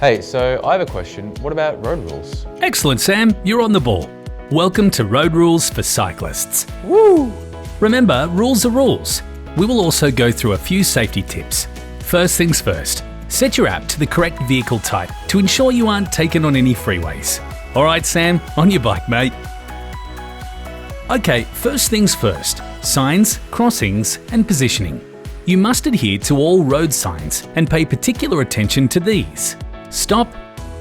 Hey, so I have a question. What about road rules? Excellent, Sam. You're on the ball. Welcome to Road Rules for Cyclists. Woo! Remember, rules are rules. We will also go through a few safety tips. First things first, set your app to the correct vehicle type to ensure you aren't taken on any freeways. All right, Sam, on your bike, mate. Okay, first things first, signs, crossings, and positioning. You must adhere to all road signs and pay particular attention to these. Stop,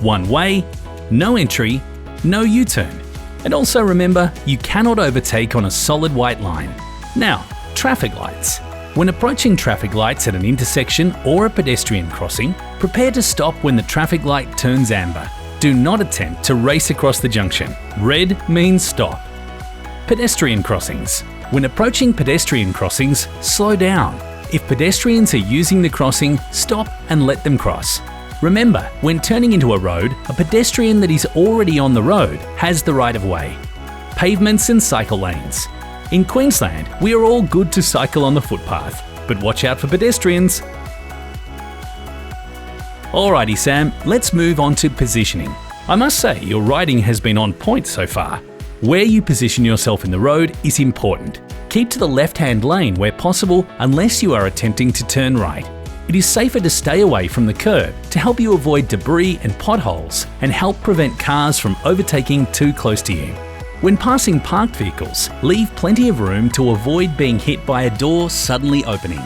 one way, no entry, no U-turn. And also remember, you cannot overtake on a solid white line. Now, traffic lights. When approaching traffic lights at an intersection or a pedestrian crossing, prepare to stop when the traffic light turns amber. Do not attempt to race across the junction. Red means stop. Pedestrian crossings. When approaching pedestrian crossings, slow down. If pedestrians are using the crossing, stop and let them cross. Remember, when turning into a road, a pedestrian that is already on the road has the right of way. Pavements and cycle lanes. In Queensland, we are all good to cycle on the footpath, but watch out for pedestrians. Alrighty Sam, let's move on to positioning. I must say, your riding has been on point so far. Where you position yourself in the road is important. Keep to the left-hand lane where possible unless you are attempting to turn right. It is safer to stay away from the curb to help you avoid debris and potholes and help prevent cars from overtaking too close to you. When passing parked vehicles, leave plenty of room to avoid being hit by a door suddenly opening.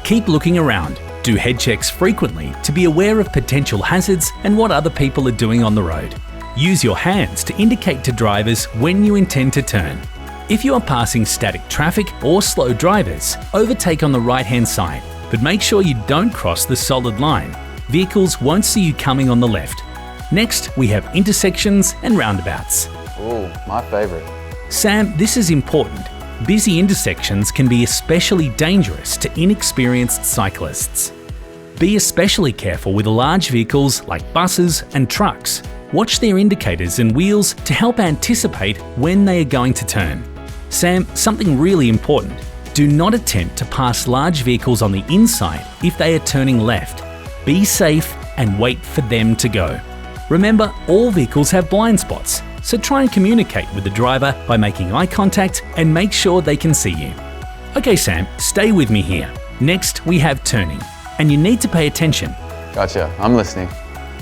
Keep looking around. Do head checks frequently to be aware of potential hazards and what other people are doing on the road. Use your hands to indicate to drivers when you intend to turn. If you are passing static traffic or slow drivers, overtake on the right-hand side. But make sure you don't cross the solid line. Vehicles won't see you coming on the left. Next, we have intersections and roundabouts. Ooh, my favorite. Sam, this is important. Busy intersections can be especially dangerous to inexperienced cyclists. Be especially careful with large vehicles like buses and trucks. Watch their indicators and wheels to help anticipate when they are going to turn. Sam, something really important. Do not attempt to pass large vehicles on the inside if they are turning left. Be safe and wait for them to go. Remember, all vehicles have blind spots, so try and communicate with the driver by making eye contact and make sure they can see you. Okay Sam, stay with me here. Next, we have turning, and you need to pay attention. Gotcha, I'm listening.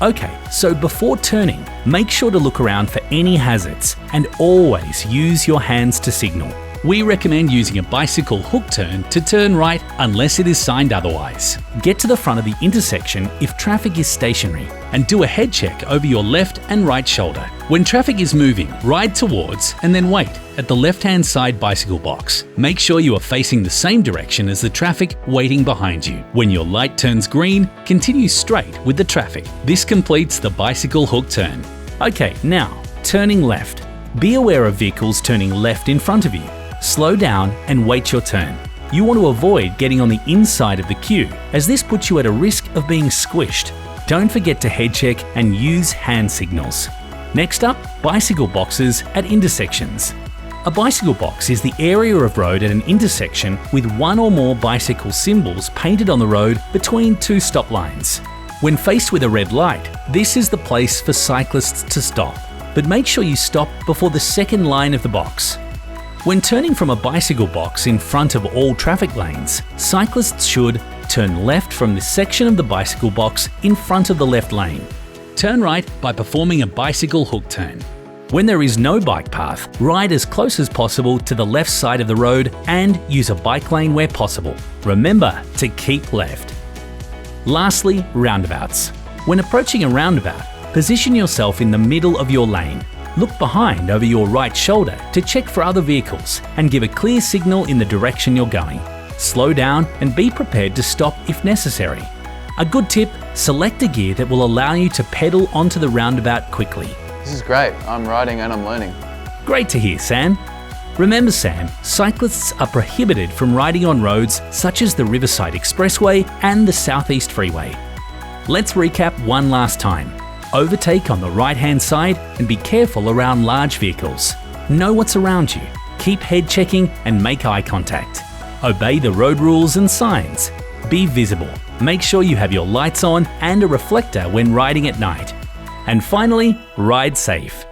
Okay, so before turning, make sure to look around for any hazards and always use your hands to signal. We recommend using a bicycle hook turn to turn right unless it is signed otherwise. Get to the front of the intersection if traffic is stationary and do a head check over your left and right shoulder. When traffic is moving, ride towards and then wait at the left-hand side bicycle box. Make sure you are facing the same direction as the traffic waiting behind you. When your light turns green, continue straight with the traffic. This completes the bicycle hook turn. Okay, now, turning left. Be aware of vehicles turning left in front of you. Slow down and wait your turn. You want to avoid getting on the inside of the queue, as this puts you at a risk of being squished. Don't forget to head check and use hand signals. Next up, bicycle boxes at intersections. A bicycle box is the area of road at an intersection with one or more bicycle symbols painted on the road between two stop lines. When faced with a red light, this is the place for cyclists to stop, but make sure you stop before the second line of the box. When turning from a bicycle box in front of all traffic lanes, cyclists should turn left from the section of the bicycle box in front of the left lane. Turn right by performing a bicycle hook turn. When there is no bike path, ride as close as possible to the left side of the road and use a bike lane where possible. Remember to keep left. Lastly, roundabouts. When approaching a roundabout, position yourself in the middle of your lane. Look behind over your right shoulder to check for other vehicles and give a clear signal in the direction you're going. Slow down and be prepared to stop if necessary. A good tip, select a gear that will allow you to pedal onto the roundabout quickly. This is great. I'm riding and I'm learning. Great to hear, Sam. Remember, Sam, cyclists are prohibited from riding on roads such as the Riverside Expressway and the Southeast Freeway. Let's recap one last time. Overtake on the right-hand side and be careful around large vehicles. Know what's around you. Keep head checking and make eye contact. Obey the road rules and signs. Be visible. Make sure you have your lights on and a reflector when riding at night. And finally, ride safe.